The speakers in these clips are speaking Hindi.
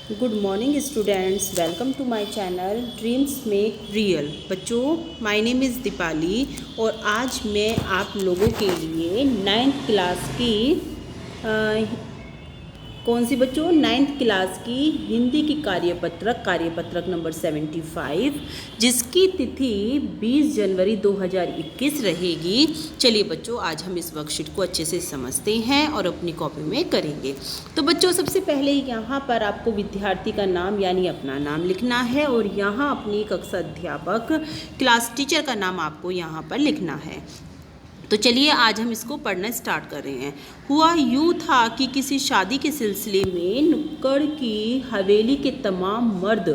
Good morning students, welcome to my channel dreams make real. बच्चों, माय नेम इज़ दीपाली और आज मैं आप लोगों के लिए नाइन्थ क्लास की कौन सी बच्चों नाइन्थ क्लास की हिंदी की कार्यपत्रक नंबर 75 जिसकी तिथि 20 जनवरी 2021 रहेगी। चलिए बच्चों, आज हम इस वर्कशीट को अच्छे से समझते हैं और अपनी कॉपी में करेंगे। तो बच्चों, सबसे पहले यहाँ पर आपको विद्यार्थी का नाम यानी अपना नाम लिखना है और यहाँ अपनी कक्षा अध्यापक क्लास टीचर का नाम आपको यहाँ पर लिखना है। तो चलिए आज हम इसको पढ़ना स्टार्ट कर रहे हैं। हुआ यूँ था कि किसी शादी के सिलसिले में नुक्कड़ की हवेली के तमाम मर्द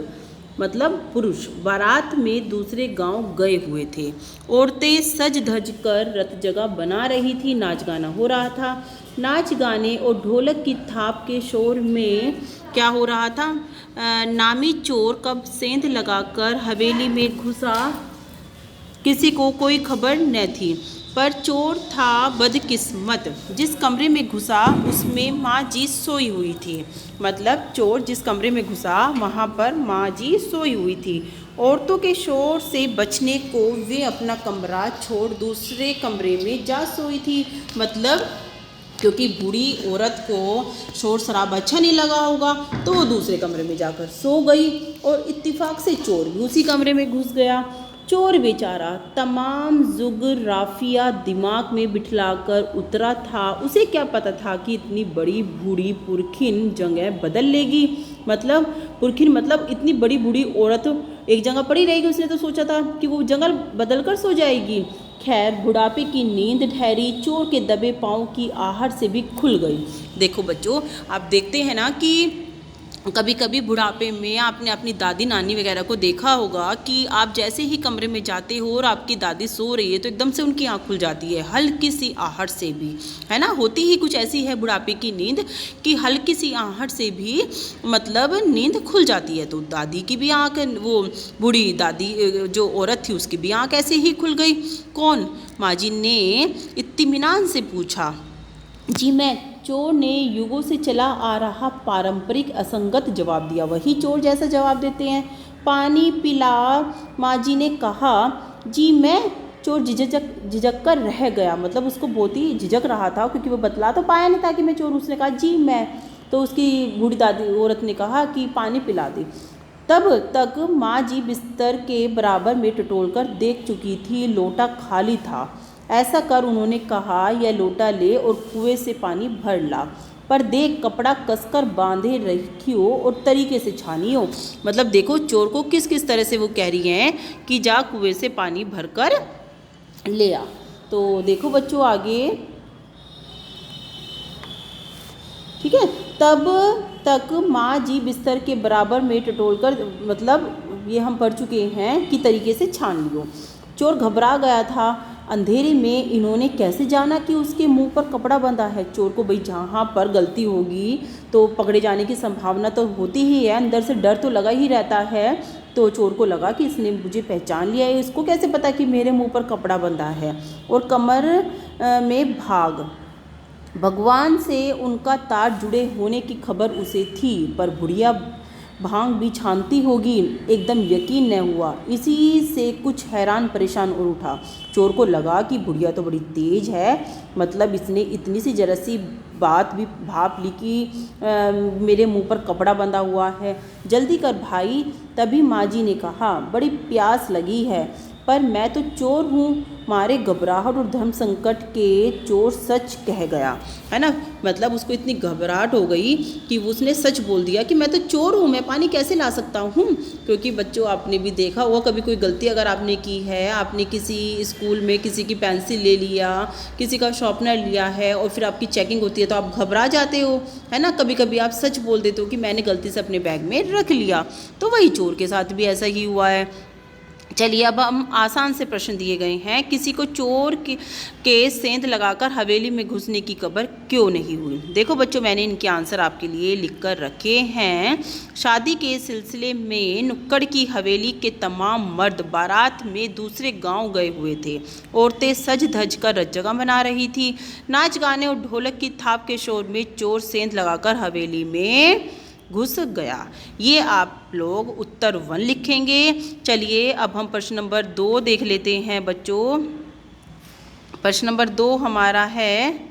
मतलब पुरुष बारात में दूसरे गांव गए हुए थे। औरतें सज धज कर रत जगह बना रही थी, नाच गाना हो रहा था। नाच गाने और ढोलक की थाप के शोर में क्या हो रहा था, नामी चोर कब सेंध लगाकर हवेली में घुसा किसी को कोई खबर न थी। पर चोर था बदकिस्मत, जिस कमरे में घुसा उसमें माँ जी सोई हुई थी। मतलब चोर जिस कमरे में घुसा वहाँ पर माँ जी सोई हुई थी। औरतों के शोर से बचने को वे अपना कमरा छोड़ दूसरे कमरे में जा सोई थी। मतलब क्योंकि बूढ़ी औरत को शोर शराबा अच्छा नहीं लगा होगा तो वो दूसरे कमरे में जाकर सो गई और इत्तेफाक से चोर भी उसी कमरे में घुस गया। चोर बेचारा तमाम जुगराफिया दिमाग में बिठलाकर उतरा था। उसे क्या पता था कि इतनी बड़ी बूढ़ी पुरखिन जगह बदल लेगी। मतलब पुरखिन मतलब इतनी बड़ी बूढ़ी औरत एक जगह पड़ी रहेगी। उसने तो सोचा था कि वो जंगल बदल कर सो जाएगी। खैर, बुढ़ापे की नींद ठहरी, चोर के दबे पाँव की आहट से भी खुल गई। देखो बच्चों, आप देखते हैं ना कि कभी कभी बुढ़ापे में आपने अपनी दादी नानी वगैरह को देखा होगा कि आप जैसे ही कमरे में जाते हो और आपकी दादी सो रही है तो एकदम से उनकी आँख खुल जाती है, हल्की सी आहट से भी, है ना। होती ही कुछ ऐसी है बुढ़ापे की नींद कि हल्की सी आहट से भी मतलब नींद खुल जाती है। तो दादी की भी आँख, वो बूढ़ी दादी जो औरत थी उसकी भी आँख ऐसे ही खुल गई। कौन? माँ जी ने इत्मीनान से पूछा। जी मैं। चोर ने युगों से चला आ रहा पारंपरिक असंगत जवाब दिया। वही चोर जैसा जवाब देते हैं। पानी पिला, माँ जी ने कहा। जी मैं। चोर झिझक कर रह गया। मतलब उसको बहुत ही झिझक रहा था क्योंकि वो बतला तो पाया नहीं था कि मैं चोर। उसने कहा जी मैं। तो उसकी बूढ़ी दादी औरत ने कहा कि पानी पिला दे। तब तक माँ जी बिस्तर के बराबर में टटोल कर देख चुकी थी, लोटा खाली था। ऐसा कर उन्होंने कहा, यह लोटा ले और कुएं से पानी भर ला, पर देख कपड़ा कसकर बांधे रखियो और तरीके से छानियो। मतलब देखो चोर को किस किस तरह से वो कह रही हैं कि जा कुएं से पानी भरकर ले आ। तो देखो बच्चों आगे, ठीक है। तब तक माँ जी बिस्तर के बराबर में टटोल कर, मतलब ये हम पढ़ चुके हैं कि तरीके से छान लियो। चोर घबरा गया था। अंधेरे में इन्होंने कैसे जाना कि उसके मुंह पर कपड़ा बंधा है। चोर को भाई जहाँ पर गलती होगी तो पकड़े जाने की संभावना तो होती ही है, अंदर से डर तो लगा ही रहता है। तो चोर को लगा कि इसने मुझे पहचान लिया है, इसको कैसे पता कि मेरे मुंह पर कपड़ा बंधा है। और कमर में भगवान से उनका तार जुड़े होने की खबर उसे थी, पर बुढ़िया भांग भी छानती होगी, एकदम यकीन न हुआ। इसी से कुछ हैरान परेशान और उठा। चोर को लगा कि बुढ़िया तो बड़ी तेज है, मतलब इसने इतनी सी जरा सी बात भी भाप ली कि मेरे मुंह पर कपड़ा बंधा हुआ है। जल्दी कर भाई। तभी माँ जी ने कहा, बड़ी प्यास लगी है, पर मैं तो चोर हूँ। मारे घबराहट और धर्म संकट के चोर सच कह गया, है ना। मतलब उसको इतनी घबराहट हो गई कि उसने सच बोल दिया कि मैं तो चोर हूँ, मैं पानी कैसे ला सकता हूँ। क्योंकि बच्चों आपने भी देखा होगा कभी कोई गलती अगर आपने की है, आपने किसी स्कूल में किसी की पेंसिल ले लिया, किसी का शॉर्पनर लिया है और फिर आपकी चेकिंग होती है तो आप घबरा जाते हो, है ना। कभी कभी आप सच बोल देते हो कि मैंने गलती से अपने बैग में रख लिया। तो वही चोर के साथ भी ऐसा ही हुआ है। चलिए अब हम आसान से प्रश्न दिए गए हैं। किसी को चोर के सेंध लगाकर हवेली में घुसने की खबर क्यों नहीं हुई। देखो बच्चों, मैंने इनके आंसर आपके लिए लिख कर रखे हैं। शादी के सिलसिले में नुक्कड़ की हवेली के तमाम मर्द बारात में दूसरे गांव गए हुए थे। औरतें सज धज कर रतजगा बना रही थी। नाच गाने और ढोलक की थाप के शोर में चोर सेंध लगाकर हवेली में घुस गया। ये आप लोग उत्तर 1 लिखेंगे। चलिए अब हम प्रश्न नंबर 2 देख लेते हैं बच्चों। प्रश्न नंबर 2 हमारा है,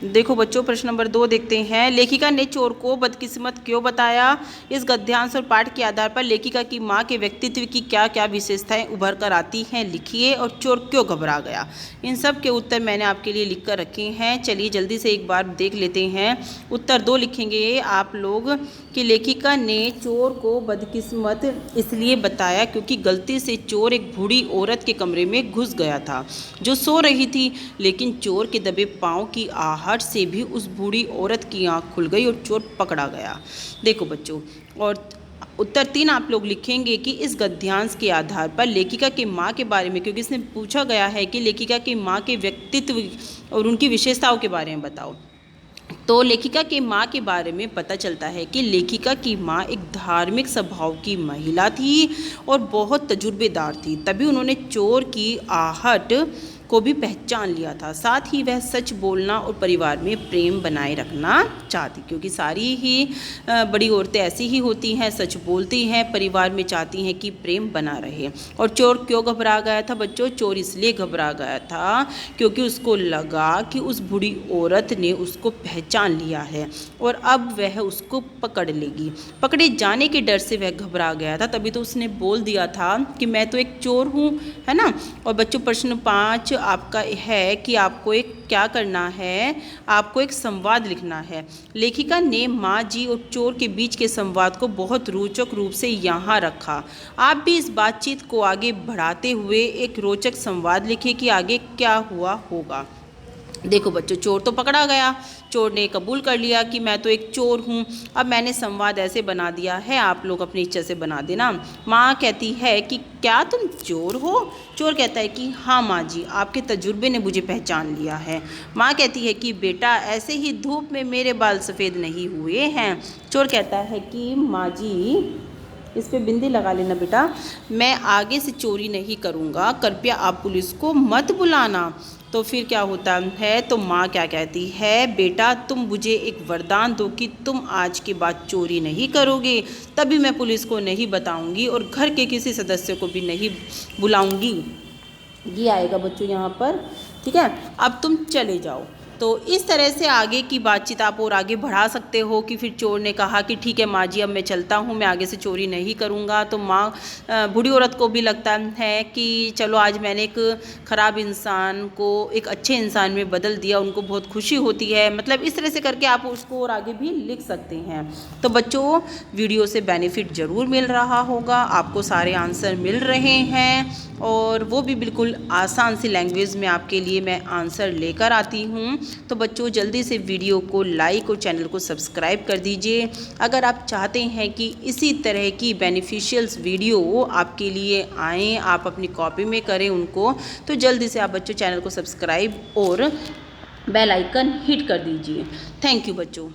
देखो बच्चों प्रश्न नंबर 2 देखते हैं। लेखिका ने चोर को बदकिस्मत क्यों बताया? इस गद्यांश और पाठ के आधार पर लेखिका की मां के व्यक्तित्व की क्या क्या विशेषताएं उभर कर आती हैं, लिखिए। और चोर क्यों घबरा गया? इन सब के उत्तर मैंने आपके लिए लिख कर रखे हैं। चलिए जल्दी से एक बार देख लेते हैं। उत्तर 2 लिखेंगे आप लोग कि लेखिका ने चोर को बदकिस्मत इसलिए बताया क्योंकि गलती से चोर एक बूढ़ी औरत के कमरे में घुस गया था जो सो रही थी, लेकिन चोर के दबे पांव की आहट से भी उस बूढ़ी औरत की आंख खुल गई और चोर पकड़ा गया। देखो बच्चों, और उत्तर 3 आप लोग लिखेंगे कि इस गद्यांश के आधार पर लेखिका की माँ के बारे में, क्योंकि इसमें पूछा गया है कि लेखिका की माँ के व्यक्तित्व और उनकी विशेषताओं के बारे में बताओ। तो लेखिका की माँ के बारे में पता चलता है कि लेखिका की माँ एक धार्मिक स्वभाव की महिला थी और बहुत तजुर्बेदार थी, तभी उन्होंने चोर की आहट को भी पहचान लिया था। साथ ही वह सच बोलना और परिवार में प्रेम बनाए रखना चाहती, क्योंकि सारी ही बड़ी औरतें ऐसी ही होती हैं, सच बोलती हैं, परिवार में चाहती हैं कि प्रेम बना रहे। और चोर क्यों घबरा गया था बच्चों? चोर इसलिए घबरा गया था क्योंकि उसको लगा कि उस बूढ़ी औरत ने उसको पहचान लिया है और अब वह उसको पकड़ लेगी। पकड़े जाने के डर से वह घबरा गया था, तभी तो उसने बोल दिया था कि मैं तो एक चोर हूँ, है ना। और बच्चों प्रश्न 5 आपका है कि आपको एक क्या करना है, आपको एक संवाद लिखना है। लेखिका ने माँ जी और चोर के बीच के संवाद को बहुत रोचक रूप से यहाँ रखा। आप भी इस बातचीत को आगे बढ़ाते हुए एक रोचक संवाद लिखें कि आगे क्या हुआ होगा। देखो बच्चों, चोर तो पकड़ा गया, चोर ने कबूल कर लिया कि मैं तो एक चोर हूँ। अब मैंने संवाद ऐसे बना दिया है, आप लोग अपनी इच्छा से बना देना। माँ कहती है कि क्या तुम चोर हो? चोर कहता है कि हाँ माँ जी, आपके तजुर्बे ने मुझे पहचान लिया है। माँ कहती है कि बेटा ऐसे ही धूप में मेरे बाल सफ़ेद नहीं हुए हैं। चोर कहता है कि माँ जी, इस पे बिंदी लगा लेना बेटा, मैं आगे से चोरी नहीं करूँगा, कृपया आप पुलिस को मत बुलाना। तो फिर क्या होता है, तो माँ क्या कहती है, बेटा तुम मुझे एक वरदान दो कि तुम आज के बाद चोरी नहीं करोगे, तभी मैं पुलिस को नहीं बताऊंगी और घर के किसी सदस्य को भी नहीं बुलाऊंगी। ये आएगा बच्चों यहाँ पर, ठीक है। अब तुम चले जाओ। तो इस तरह से आगे की बातचीत आप और आगे बढ़ा सकते हो कि फिर चोर ने कहा कि ठीक है माँ जी, अब मैं चलता हूँ, मैं आगे से चोरी नहीं करूँगा। तो माँ बूढ़ी औरत को भी लगता है कि चलो आज मैंने एक ख़राब इंसान को एक अच्छे इंसान में बदल दिया, उनको बहुत खुशी होती है। मतलब इस तरह से करके आप उसको और आगे भी लिख सकते हैं। तो बच्चों, वीडियो से बेनिफिट ज़रूर मिल रहा होगा, आपको सारे आंसर मिल रहे हैं और वो भी बिल्कुल आसान सी लैंग्वेज में आपके लिए मैं आंसर लेकर आती हूँ। तो बच्चों जल्दी से वीडियो को लाइक और चैनल को सब्सक्राइब कर दीजिए। अगर आप चाहते हैं कि इसी तरह की बेनिफिशियल्स वीडियो आपके लिए आएँ, आप अपनी कॉपी में करें उनको, तो जल्दी से आप बच्चों चैनल को सब्सक्राइब और बेल आइकन हिट कर दीजिए। थैंक यू बच्चों।